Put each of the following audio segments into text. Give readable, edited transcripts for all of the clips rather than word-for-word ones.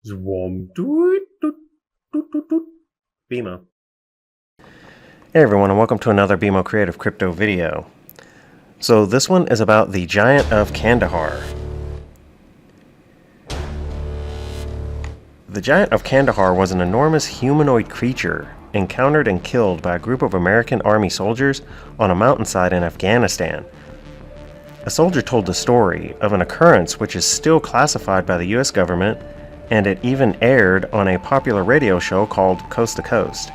Zwom. Doot, doot, doot, doot, doot. BMO. Hey everyone, and welcome to another BMO Creative crypto video. So this one is about the Giant of Kandahar. The Giant of Kandahar was an enormous humanoid creature encountered and killed by a group of American Army soldiers on a mountainside in Afghanistan. A soldier told the story of an occurrence which is still classified by the US government, and it even aired on a popular radio show called Coast to Coast.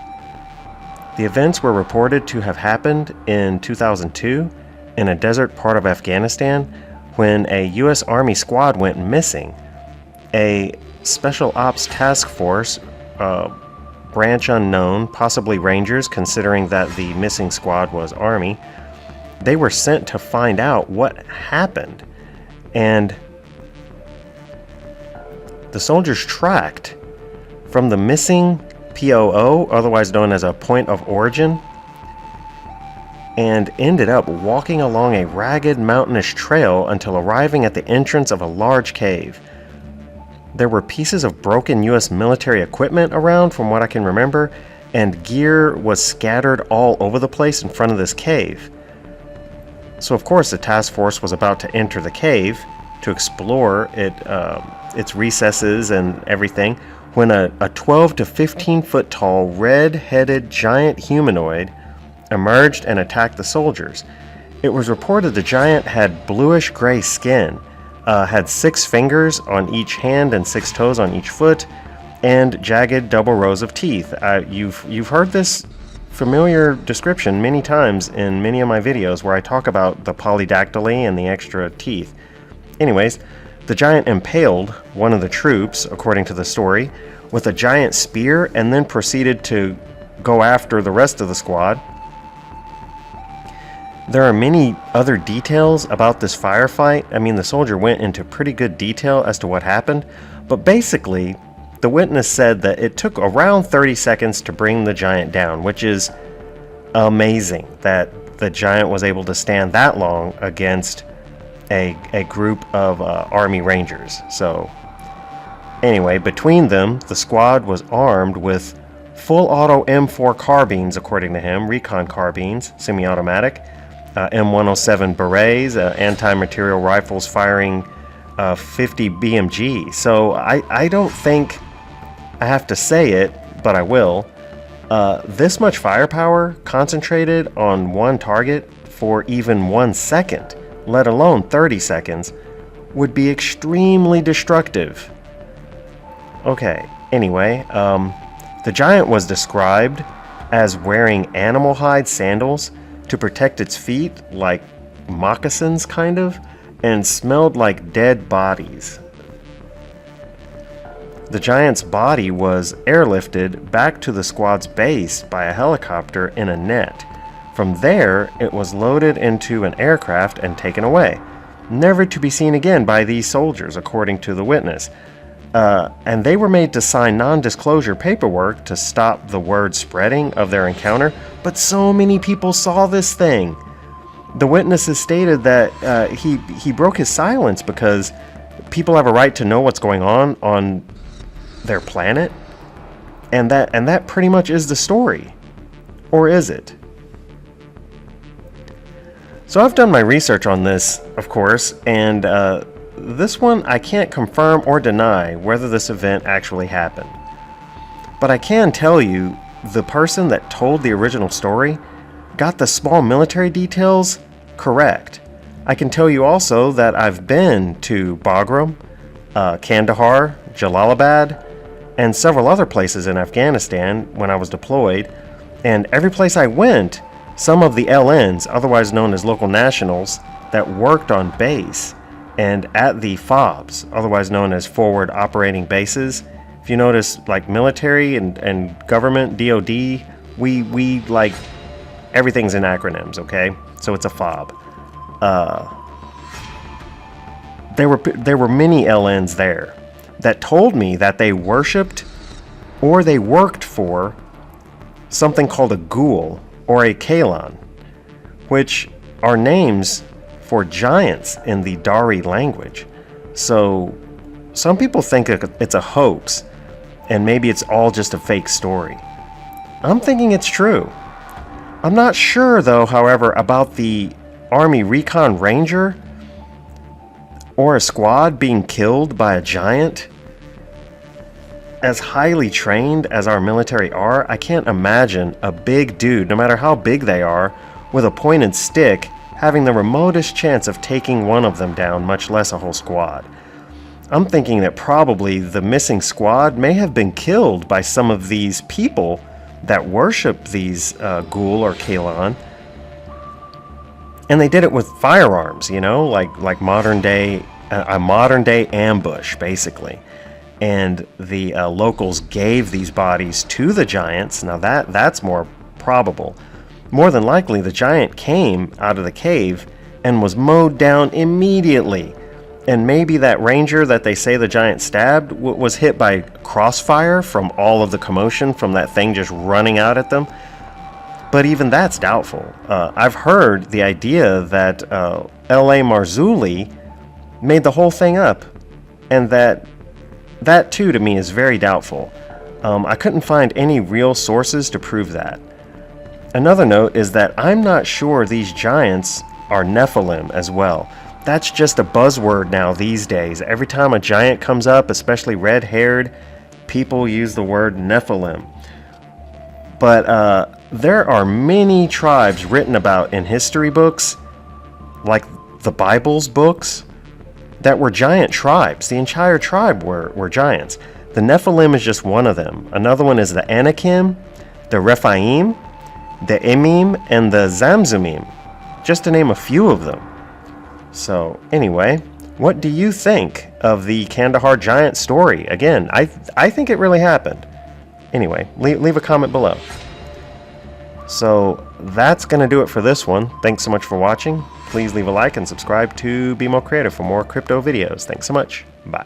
The events were reported to have happened in 2002 in a desert part of Afghanistan when a U.S. Army squad went missing. A Special Ops Task Force, branch unknown, possibly Rangers considering that the missing squad was Army, they were sent to find out what happened. And the soldiers tracked from the missing POO, otherwise known as a point of origin, and ended up walking along a ragged mountainous trail until arriving at the entrance of a large cave. There were pieces of broken US military equipment around, from what I can remember, and gear was scattered all over the place in front of this cave. So of course the task force was about to enter the cave to explore its recesses and everything, when a 12 to 15 foot tall red-headed giant humanoid emerged and attacked the soldiers. It was reported the giant had bluish gray skin, had 6 fingers on each hand and 6 toes on each foot, and jagged double rows of teeth. You've heard this familiar description many times in many of my videos where I talk about the polydactyly and the extra teeth. Anyways, the giant impaled one of the troops, according to the story, with a giant spear, and then proceeded to go after the rest of the squad. There are many other details about this firefight. I mean, the soldier went into pretty good detail as to what happened, but basically, the witness said that it took around 30 seconds to bring the giant down, which is amazing that the giant was able to stand that long against a group of Army Rangers. So anyway, between them, the squad was armed with full auto M4 carbines, according to him, recon carbines, semi-automatic, M107 berets, anti-material rifles firing 50 BMG. So I don't think I have to say it, but I will. This much firepower concentrated on one target for even 1 second, let alone 30 seconds, would be extremely destructive. Okay, anyway, the giant was described as wearing animal hide sandals to protect its feet, like moccasins kind of, and smelled like dead bodies. The giant's body was airlifted back to the squad's base by a helicopter in a net. From there, it was loaded into an aircraft and taken away, never to be seen again by these soldiers, according to the witness. And they were made to sign non-disclosure paperwork to stop the word spreading of their encounter, but so many people saw this thing. The witnesses stated that he broke his silence because people have a right to know what's going on their planet, and that pretty much is the story. Or is it? So I've done my research on this, of course, and this one I can't confirm or deny whether this event actually happened. But I can tell you, the person that told the original story got the small military details correct. I can tell you also that I've been to Bagram, Kandahar, Jalalabad, and several other places in Afghanistan when I was deployed, and every place I went, some of the LNs, otherwise known as local nationals, that worked on base and at the FOBs, otherwise known as forward operating bases. If you notice, like military and government, DOD, we like, everything's in acronyms, okay? So it's a FOB. There were many LNs there that told me that they worshipped or they worked for something called a ghoul or a Kalon, which are names for giants in the Dari language. So Some people think it's a hoax, and maybe it's all just a fake story. I'm thinking it's true. I'm not sure, though, however, about the Army Recon Ranger or a squad being killed by a giant. As highly trained as our military are, I can't imagine a big dude, no matter how big they are, with a pointed stick, having the remotest chance of taking one of them down, much less a whole squad. I'm thinking that probably the missing squad may have been killed by some of these people that worship these Ghoul or Kalan, and they did it with firearms, you know, like modern day, a modern day ambush, basically. And the locals gave these bodies to the giants. Now that's more probable. More than likely, the giant came out of the cave and was mowed down immediately. And maybe that ranger that they say the giant stabbed was hit by crossfire from all of the commotion from that thing just running out at them. But even that's doubtful. I've heard the idea that L.A. Marzulli made the whole thing up, and that too to me is very doubtful. I couldn't find any real sources to prove that. Another note is that I'm not sure these giants are Nephilim as well. That's just a buzzword now these days. Every time a giant comes up, especially red-haired, people use the word Nephilim. But there are many tribes written about in history books, like the Bible's books, that were giant tribes. The entire tribe were giants. The Nephilim is just one of them. Another one is the Anakim, the Rephaim, the Emim, and the Zamzumim, just to name a few of them. So anyway, what do you think of the Kandahar giant story? Again, I think it really happened. Anyway, leave a comment below. So that's going to do it for this one. Thanks so much for watching. Please leave a like and subscribe to BMO Creative for more crypto videos. Thanks so much. Bye.